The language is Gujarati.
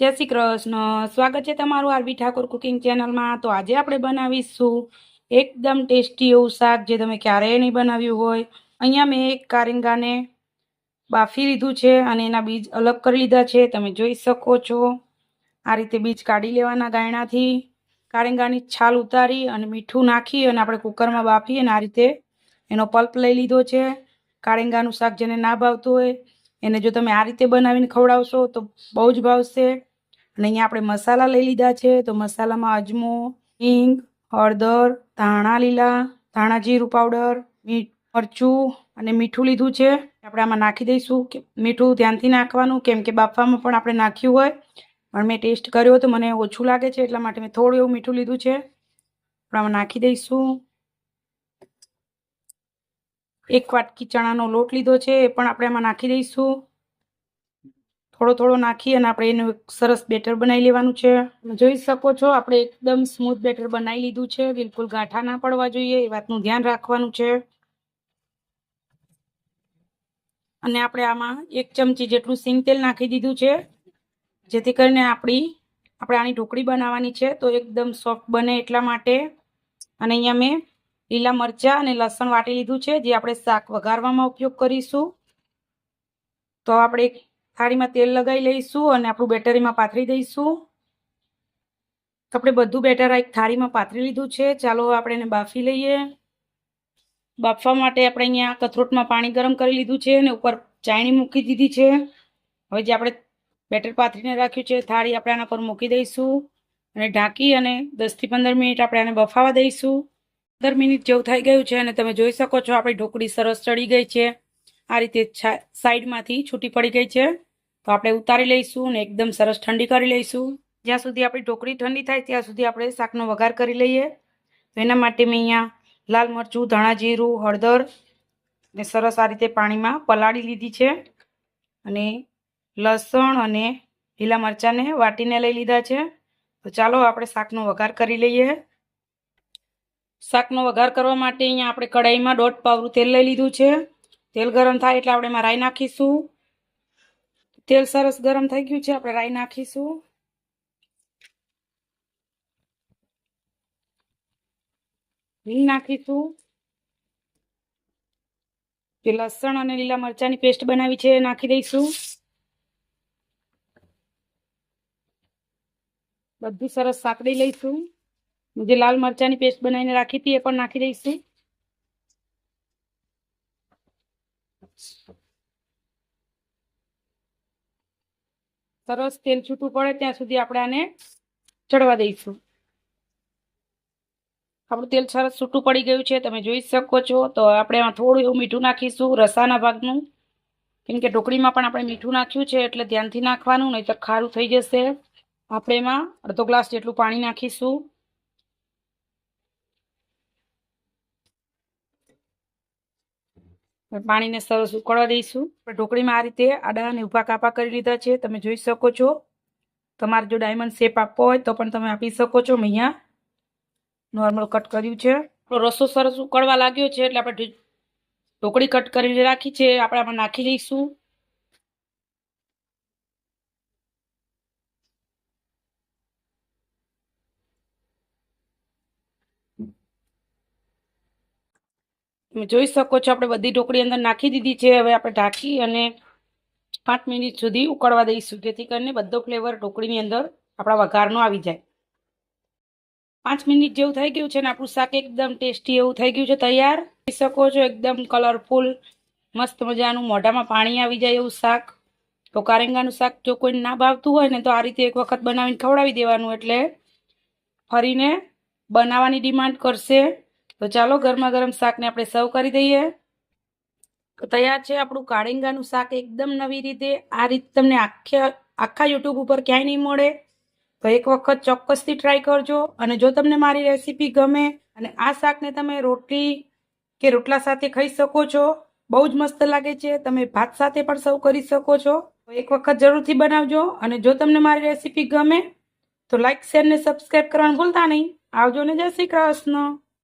જય શ્રી કૃષ્ણ। સ્વાગત છે તમારું આરબી ઠાકોર કુકિંગ ચેનલમાં। તો આજે આપણે બનાવીશું એકદમ ટેસ્ટી એવું શાક જે તમે ક્યારેય નહીં બનાવ્યું હોય। અહીંયા મેં એક કારેંગાને બાફી લીધું છે અને એના બીજ અલગ કરી લીધા છે। તમે જોઈ શકો છો આ રીતે બીજ કાઢી લેવાના ગાયણાથી। કારેંગાની છાલ ઉતારી અને મીઠું નાખી અને આપણે કુકરમાં બાફી અને આ રીતે એનો પલ્પ લઈ લીધો છે। કારેંગાનું શાક જેને ના ભાવતું હોય એને જો તમે આ રીતે બનાવીને ખવડાવશો તો બહુ જ ભાવશે। અને અહીંયા આપણે મસાલા લઈ લીધા છે। તો મસાલામાં અજમો, હિંગ, હળદર, ધાણા લીલા, ધાણા જીરું પાવડર, મરચું અને મીઠું લીધું છે। આપણે આમાં નાખી દઈશું કે મીઠું ધ્યાનથી નાખવાનું, કેમ કે બાફવામાં પણ આપણે નાખ્યું હોય, પણ મેં ટેસ્ટ કર્યો તો મને ઓછું લાગે છે એટલા માટે મેં થોડું એવું મીઠું લીધું છે। આપણે આમાં નાખી દઈશું। એક વાટકી ચણાનો લોટ લીધો છે એ પણ આપણે આમાં નાખી દઈશું। થોડો થોડો નાખી અને આપણે એનું સરસ બેટર બનાવી લેવાનું છે। જોઈ શકો છો આપણે એકદમ સ્મૂથ બેટર બનાવી લીધું છે। બિલકુલ ગાંઠા ના પડવા જોઈએ એ વાતનું ધ્યાન રાખવાનું છે। અને આપણે આમાં 1 ચમચી જેટલું સિંગ તેલ નાખી દીધું છે, જેથી કરીને આપણે આની ઢોકળી બનાવવાની છે તો એકદમ સોફ્ટ બને એટલા માટે। અને અહીંયા મેં લીલા મરચાં અને લસણ વાટી લીધું છે, જે આપણે શાક વઘારવામાં ઉપયોગ કરીશું। તો આપણે થાળીમાં તેલ લગાવી લઈશું અને આપણું બેટર એમાં પાથરી દઈશું। આપણે બધું બેટર એક થાળીમાં પાથરી લીધું છે। ચાલો આપણે એને બાફી લઈએ। બાફવા માટે આપણે અહીંયા કથરોટમાં પાણી ગરમ કરી લીધું છે અને ઉપર ચાયણી મૂકી દીધી છે। હવે જે આપણે બેટર પાથરીને રાખ્યું છે થાળી આપણે આના પર મૂકી દઈશું અને ઢાંકી અને 10 થી 15 મિનિટ આપણે આને બફાવા દઈશું। 15 મિનિટ જેવું થઈ ગયું છે અને તમે જોઈ શકો છો આપણી ઢોકળી સરસ ચડી ગઈ છે। આ રીતે સાઈડમાંથી છૂટી પડી ગઈ છે તો આપણે ઉતારી લઈશું અને એકદમ સરસ ઠંડી કરી લઈશું। જ્યાં સુધી આપણી ઢોકળી ઠંડી થાય ત્યાં સુધી આપણે શાકનો વઘાર કરી લઈએ। તો એના માટે મેં અહીંયા લાલ મરચું, ધાણા જીરું, હળદર ને સરસ આ રીતે પાણીમાં પલાળી લીધી છે અને લસણ અને લીલા મરચાંને વાટીને લઈ લીધા છે। તો ચાલો આપણે શાકનો વઘાર કરી લઈએ। શાકનો વઘાર કરવા માટે અહીંયા આપણે કઢાઈમાં 1.5 પાવરું તેલ લઈ લીધું છે। તેલ ગરમ થાય એટલે આપણે એમાં રાઈ નાખીશું। તેલ સરસ ગરમ થઈ ગયું છે, આપણે રાઈ નાખીશું। હિંગ નાખીશું। જે લસણ અને લીલા મરચાંની પેસ્ટ બનાવી છે નાખી દઈશું। બધું સરસ સાંકળી લઈશું। જે લાલ મરચાંની પેસ્ટ બનાવીને રાખી હતી એ પણ નાખી દઈશું। સરસ તેલ છૂટું પડે ત્યાં સુધી આપણે આને ચડવા દઈશું। આપણું તેલ સરસ છૂટું પડી ગયું છે, તમે જોઈ શકો છો। તો આપણે એમાં થોડું એવું મીઠું નાખીશું, રસાના ભાગનું, કેમ કે ઢોકળીમાં પણ આપણે મીઠું નાખ્યું છે એટલે ધ્યાનથી નાખવાનું, નહીં તો ખારું થઈ જશે। આપણે એમાં અડધો ગ્લાસ જેટલું પાણી નાખીશું। પાણીને સરસ ઉકળવા દઈશું। ઢોકળીમાં આ રીતે આડા અને ઊભા કાપા કરી લીધા છે, તમે જોઈ શકો છો। તમારે જો ડાયમંડ શેપ આપવો હોય તો પણ તમે આપી શકો છો। મેં અહીંયા નોર્મલ કટ કર્યું છે। રસો સરસ ઉકળવા લાગ્યો છે એટલે આપણે ઢોકળી કટ કરીને રાખી છે આપણે આમાં નાખી દઈશું। તમે જોઈ શકો છો આપણે બધી ઢોકળી અંદર નાખી દીધી છે। હવે આપણે ઢાંકી અને 5 મિનિટ સુધી ઉકળવા દઈશું, જેથી કરીને બધો ફ્લેવર ઢોકળીની અંદર આપણા વઘારનો આવી જાય। 5 મિનિટ જેવું થઈ ગયું છે ને આપણું શાક એકદમ ટેસ્ટી એવું થઈ ગયું છે તૈયાર। જોઈ શકો છો એકદમ કલરફુલ મસ્ત મજાનું મોઢામાં પાણી આવી જાય એવું શાક। તો કારેંગાનું શાક જો કોઈ ના ભાવતું હોય ને તો આ રીતે એક વખત બનાવીને ખવડાવી દેવાનું, એટલે ફરીને બનાવવાની ડિમાન્ડ કરશે। તો ચાલો ગરમા ગરમ શાકને આપણે સર્વ કરી દઈએ। તો તૈયાર છે આપણું કારેંગાનું શાક એકદમ નવી રીતે। આ રીત તમને આખા યુટ્યુબ ઉપર ક્યાંય નહીં મળે, તો એક વખત ચોક્કસથી ટ્રાય કરજો। અને જો તમને મારી રેસીપી ગમે અને આ શાકને તમે રોટલી કે રોટલા સાથે ખાઈ શકો છો, બહુ જ મસ્ત લાગે છે। તમે ભાત સાથે પણ સર્વ કરી શકો છો। તો એક વખત જરૂરથી બનાવજો। અને જો તમને મારી રેસીપી ગમે તો લાઈક, શેર ને સબસ્ક્રાઈબ કરવાનું ભૂલતા નહીં। આવજો ને જય શ્રી કૃષ્ણ।